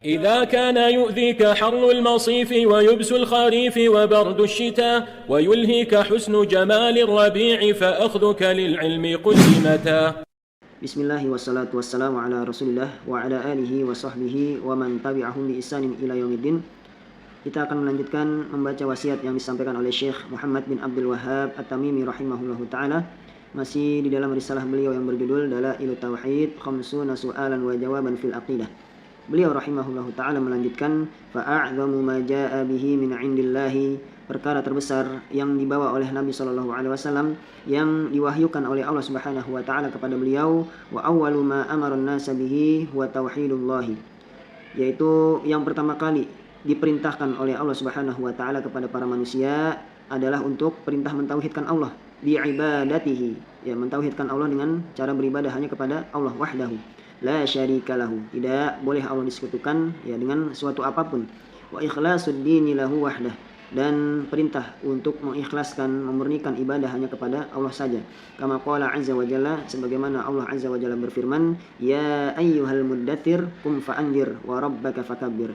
إذا كان يؤذيك حر المصيف ويبس الخريف وبرد الشتاء ويلهيك حسن جمال الربيع فأخذك للعلم قدمتا. بسم الله والصلاة والسلام على رسول الله وعلى آله وصحbihi wa man tabi'ahum bi ihsanin ila yaumiddin. Kita akan melanjutkan membaca wasiat yang disampaikan oleh Syekh Muhammad bin Abdul Wahhab At-Tamimi rahimahullahu taala, masih di dalam risalah beliau yang berjudul Dalailut Tauhid Khamsuna Su'alan wa Jawaban fil Aqidah. Beliau rahimahullahu taala melanjutkan, fa'a'dhamu ma jaa'a bihi min 'indillahi, perkara terbesar yang dibawa oleh Nabi sallallahu alaihi wasallam, yang diwahyukan oleh Allah Subhanahu wa taala kepada beliau, wa awwalu ma amara an-nasa bihi wa tauhidullah, yaitu yang pertama kali diperintahkan oleh Allah Subhanahu wa taala kepada para manusia adalah untuk perintah mentauhidkan Allah bi ibadatihi, ya, mentauhidkan Allah dengan cara beribadah hanya kepada Allah wahdahu la syarika lahu, tidak boleh Allah disekutukan, ya, dengan suatu apapun, wa ikhlasud dini lahu wahdah, dan perintah untuk mengikhlaskan, memurnikan ibadah hanya kepada Allah saja. Kama qala azza wa jalla, sebagaimana Allah azza wa jalla berfirman, ya ayyuhal muddatsir qum fa'anzir wa rabbaka fakabbir.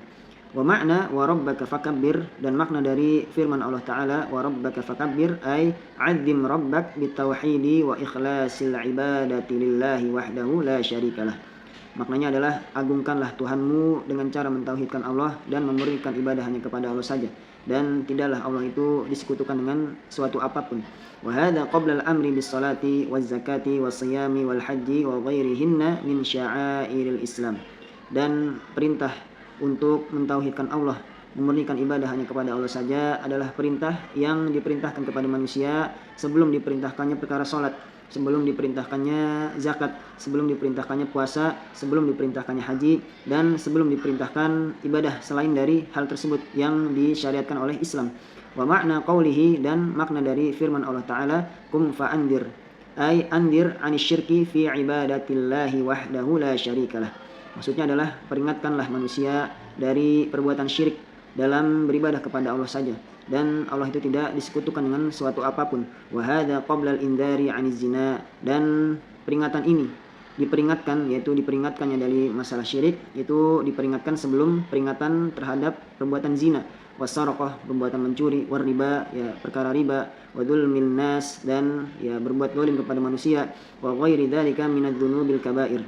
Wa makna wa rabbaka fakabbir, dan makna dari firman Allah taala wa rabbaka fakabbir ay azzim rabbak bitauhidi wa ikhlasil ibadati lillahi wahdahu la syarikalah. Maknanya adalah agungkanlah Tuhanmu dengan cara mentauhidkan Allah dan memurnikan ibadah hanya kepada Allah saja, dan tidaklah Allah itu disekutukan dengan suatu apapun. Wa hadza qabla al-amri bis salati waz zakati was siyami wal haji wa ghairihinna min sya'airil Islam. Dan perintah untuk mentauhidkan Allah, memurnikan ibadah hanya kepada Allah saja adalah perintah yang diperintahkan kepada manusia sebelum diperintahkannya perkara salat, sebelum diperintahkannya zakat, sebelum diperintahkannya puasa, sebelum diperintahkannya haji, dan sebelum diperintahkan ibadah selain dari hal tersebut yang disyariatkan oleh Islam. Wa makna qawlihi, dan makna dari firman Allah Ta'ala, kum fa'andir, ay andir anisyirki fi ibadatillahi wahdahu la syarikalah. Maksudnya adalah peringatkanlah manusia dari perbuatan syirik dalam beribadah kepada Allah saja, dan Allah itu tidak disekutukan dengan suatu apapun. Wa hadza qabla al-indari 'aniz zina, dan peringatan ini diperingatkan, yaitu diperingatkannya dari masalah syirik, itu diperingatkan sebelum peringatan terhadap perbuatan zina, wasaraqah, perbuatan mencuri, war-riba, ya, perkara riba, wa dzulmin nas, dan, ya, berbuat zalim kepada manusia, wa ghairi dzalika minadz-dzunubil kaba'ir,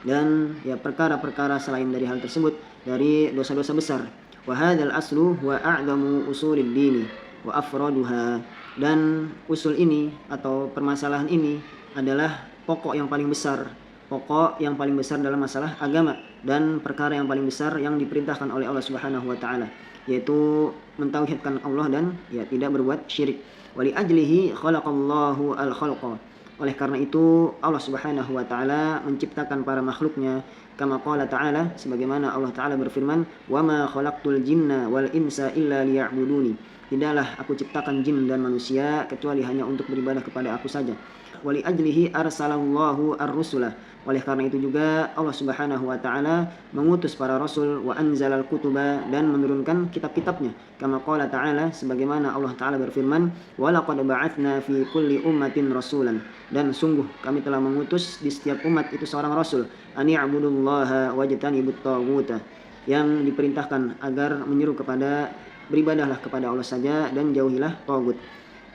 dan, ya, perkara-perkara selain dari hal tersebut dari dosa-dosa besar. Wa hadzal aslu wa a'dhamu usulid dini wa afraduha, dan usul ini atau permasalahan ini adalah pokok yang paling besar dalam masalah agama, dan perkara yang paling besar yang diperintahkan oleh Allah Subhanahu wa taala, yaitu mentauhidkan Allah dan, ya, tidak berbuat syirik. Wa li ajlihi khalaqallahu al-khalqa, oleh karena itu Allah Subhanahu wa taala menciptakan para makhluknya, kama qala ta'ala, sebagaimana Allah taala berfirman, wa ma khalaqtul jinna wal insa illa liya'buduni, tidaklah aku ciptakan jin dan manusia kecuali hanya untuk beribadah kepada aku saja. Wa li ajlihi arsalallahu ar-rusula, oleh karena itu juga Allah Subhanahu wa taala mengutus para rasul, wa anzalal kutuba, dan menurunkan kitab-kitabnya, kama qala ta'ala, sebagaimana Allah taala berfirman, wa laqad ba'atsna fi kulli ummatin rasulan, dan sungguh kami telah mengutus di setiap umat itu seorang rasul, ani'budullaha wajtanibut taghuta, yang diperintahkan agar menyeru kepada beribadahlah kepada Allah saja dan jauhilah tagut.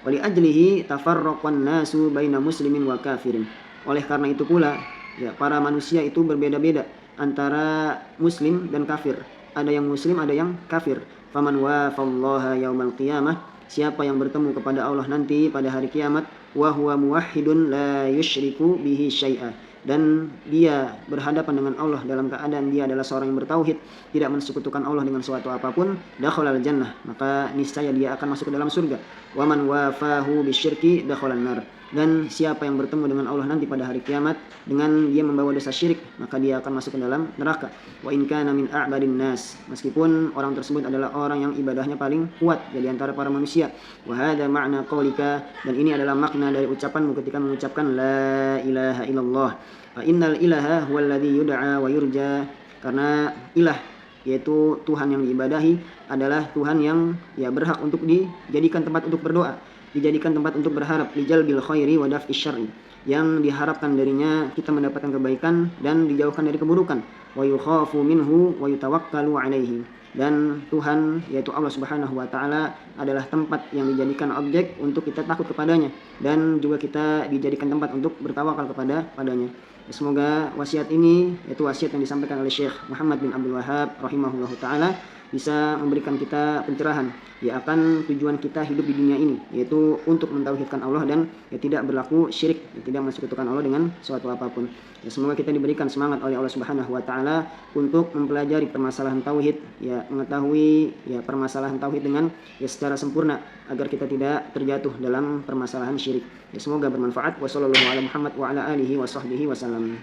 Wali ajlihi tafarraqan nasu baina muslimin wa kafirin, oleh karena itu pula, ya, para manusia itu berbeda-beda antara muslim dan kafir, ada yang muslim ada yang kafir. Faman wafallaha yaumal qiyamah, siapa yang bertemu kepada Allah nanti pada hari kiamat, wa huwa muwahhidun la yusyriku bihi syai'a, dan dia berhadapan dengan Allah dalam keadaan dia adalah seorang yang bertauhid, tidak mensekutukan Allah dengan suatu apapun, dakhalal jannah, maka niscaya dia akan masuk ke dalam surga. Wa man wafahu bisyirki dakhalan nar, dan siapa yang bertemu dengan Allah nanti pada hari kiamat dengan dia membawa dosa syirik, maka dia akan masuk ke dalam neraka. Wa in kana min a'badin nas, meskipun orang tersebut adalah orang yang ibadahnya paling kuat dari antara para manusia. Wa hadza ma'na qaulika, dan ini adalah makna dari ucapanmu ketika mengucapkan la ilaha illallah. Fa innal ilaha huwallazi yud'a wa yurja, karena ilah, yaitu Tuhan yang diibadahi, adalah Tuhan yang, ya, berhak untuk dijadikan tempat untuk berdoa, dijadikan tempat untuk berharap, lijalbil khairi wa daf'i syarri, yang diharapkan darinya kita mendapatkan kebaikan dan dijauhkan dari keburukan, wa yukhafu minhu wa yutawakkalu alaihi, dan Tuhan yaitu Allah Subhanahu wa taala adalah tempat yang dijadikan objek untuk kita takut kepadanya dan juga kita dijadikan tempat untuk bertawakal padanya. Semoga wasiat ini, yaitu wasiat yang disampaikan oleh Syekh Muhammad bin Abdul Wahhab rahimahullahu taala, bisa memberikan kita pencerahan ya akan tujuan kita hidup di dunia ini, yaitu untuk mentauhidkan Allah dan ya tidak berlaku syirik, ya, tidak mensekutukan Allah dengan suatu apapun. Ya, semoga kita diberikan semangat oleh Allah Subhanahu wa taala untuk mempelajari permasalahan tauhid, ya mengetahui ya permasalahan tauhid dengan ya secara sempurna agar kita tidak terjatuh dalam permasalahan syirik. Ya, semoga bermanfaat. Wassallallahu ala Muhammad wa ala alihi wa sahbihi wasallam.